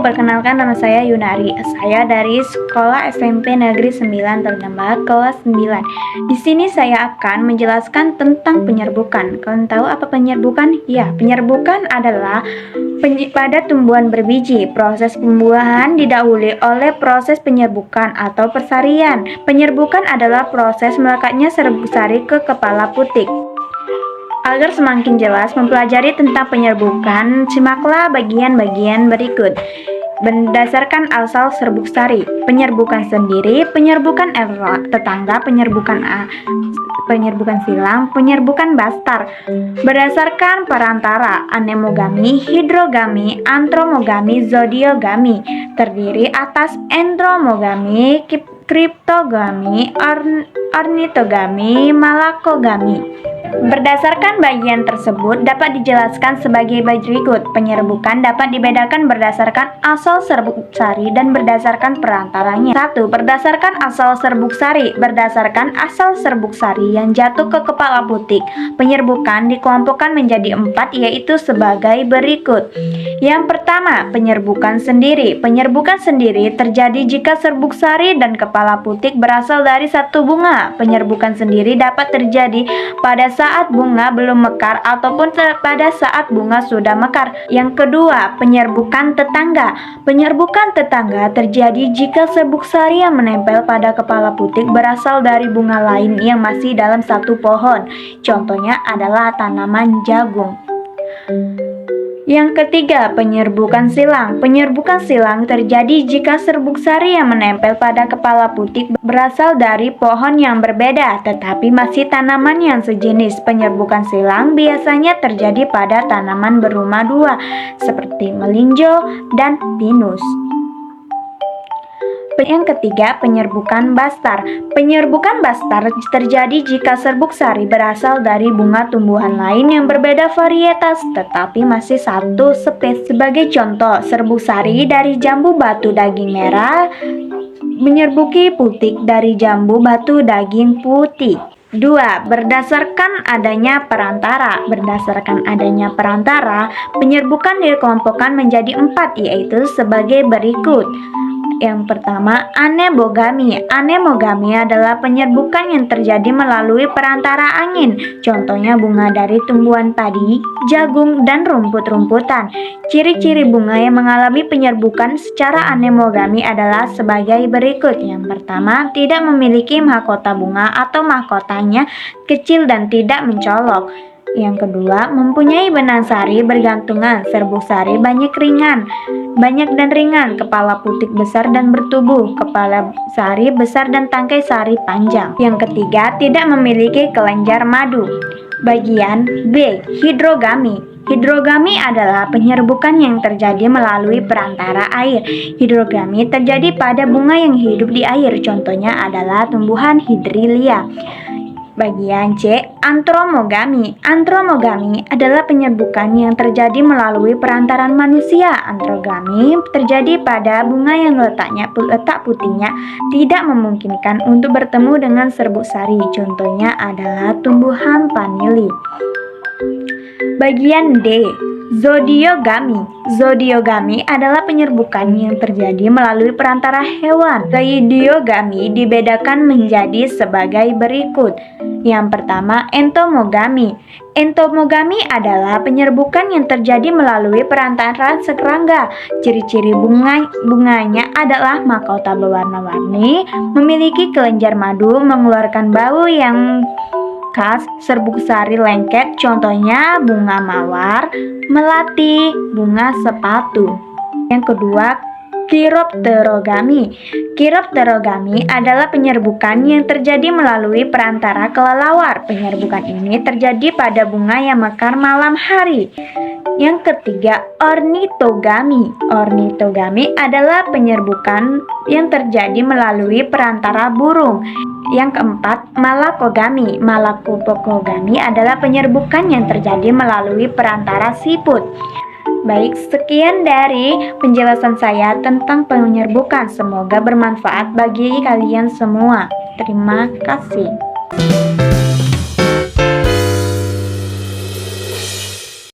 perkenalkan, nama saya Yunari. Saya dari Sekolah SMP Negeri 9 Ternama kelas 9. Di sini saya akan menjelaskan tentang penyerbukan. Kalian tahu apa penyerbukan? Ya, penyerbukan adalah pada tumbuhan berbiji. Proses pembuahan didahului oleh proses penyerbukan atau persarian. Penyerbukan adalah proses melekatnya serbuk sari ke kepala putik. Agar semakin jelas mempelajari tentang penyerbukan, simaklah bagian-bagian berikut. Berdasarkan asal serbuk sari, penyerbukan sendiri, penyerbukan tetangga, penyerbukan silang, penyerbukan bastar. Berdasarkan perantara, anemogami, hidrogami, antromogami, zodiogami. Terdiri atas entomogami, kriptogami, ornitogami, malakogami. Berdasarkan bagian tersebut dapat dijelaskan sebagai berikut. Penyerbukan dapat dibedakan berdasarkan asal serbuk sari dan berdasarkan perantaranya. 1. Berdasarkan asal serbuk sari. Berdasarkan asal serbuk sari yang jatuh ke kepala putik, penyerbukan dikelompokkan menjadi 4, yaitu sebagai berikut. Yang pertama, penyerbukan sendiri. Penyerbukan sendiri terjadi jika serbuk sari dan kepala putik berasal dari satu bunga. Penyerbukan sendiri dapat terjadi pada saat bunga belum mekar ataupun pada saat bunga sudah mekar. Yang kedua, penyerbukan tetangga. Penyerbukan tetangga terjadi jika serbuk sari yang menempel pada kepala putik berasal dari bunga lain yang masih dalam satu pohon. Contohnya adalah tanaman jagung. Yang ketiga, penyerbukan silang. Penyerbukan silang terjadi jika serbuk sari yang menempel pada kepala putik berasal dari pohon yang berbeda, tetapi masih tanaman yang sejenis. Penyerbukan silang biasanya terjadi pada tanaman berumah dua, seperti melinjo dan pinus. Yang ketiga, penyerbukan bastar. Penyerbukan bastar terjadi jika serbuk sari berasal dari bunga tumbuhan lain yang berbeda varietas, tetapi masih satu spesies. Sebagai contoh, serbuk sari dari jambu batu daging merah menyerbuki putik dari jambu batu daging putih. 2. Berdasarkan adanya perantara. Berdasarkan adanya perantara, penyerbukan dikelompokkan menjadi 4, yaitu sebagai berikut. Yang pertama, anemogami. Anemogami adalah penyerbukan yang terjadi melalui perantara angin. Contohnya bunga dari tumbuhan padi, jagung, dan rumput-rumputan. Ciri-ciri bunga yang mengalami penyerbukan secara anemogami adalah sebagai berikut. Yang pertama, tidak memiliki mahkota bunga atau mahkotanya kecil dan tidak mencolok. Yang kedua, mempunyai benang sari bergantungan. Serbuk sari banyak dan ringan, kepala putik besar dan bertubuh, kepala sari besar dan tangkai sari panjang. Yang ketiga, tidak memiliki kelenjar madu. Bagian B, hidrogami. Hidrogami adalah penyerbukan yang terjadi melalui perantara air. Hidrogami terjadi pada bunga yang hidup di air. Contohnya adalah tumbuhan hidrilia. Bagian C, antromogami. Antromogami adalah penyerbukan yang terjadi melalui perantaran manusia. Antrogami terjadi pada bunga yang letak putihnya tidak memungkinkan untuk bertemu dengan serbuk sari. Contohnya adalah tumbuhan vanili. Bagian D, zodiogami. Zodiogami adalah penyerbukan yang terjadi melalui perantara hewan. Zodiogami dibedakan menjadi sebagai berikut. Yang pertama, entomogami. Entomogami adalah penyerbukan yang terjadi melalui perantara serangga. Ciri-ciri bunganya adalah mahkota berwarna-warni, memiliki kelenjar madu, mengeluarkan bau yang khas, serbuk sari lengket, contohnya bunga mawar, melati, bunga sepatu. Yang kedua, Chiropterogami. Chiropterogami adalah penyerbukan yang terjadi melalui perantara kelelawar. Penyerbukan ini terjadi pada bunga yang mekar malam hari. Yang ketiga, ornitogami. Ornitogami adalah penyerbukan yang terjadi melalui perantara burung. Yang keempat, malakogami. Malakogami adalah penyerbukan yang terjadi melalui perantara siput. Baik, sekian dari penjelasan saya tentang penyerbukan. Semoga bermanfaat bagi kalian semua. Terima kasih.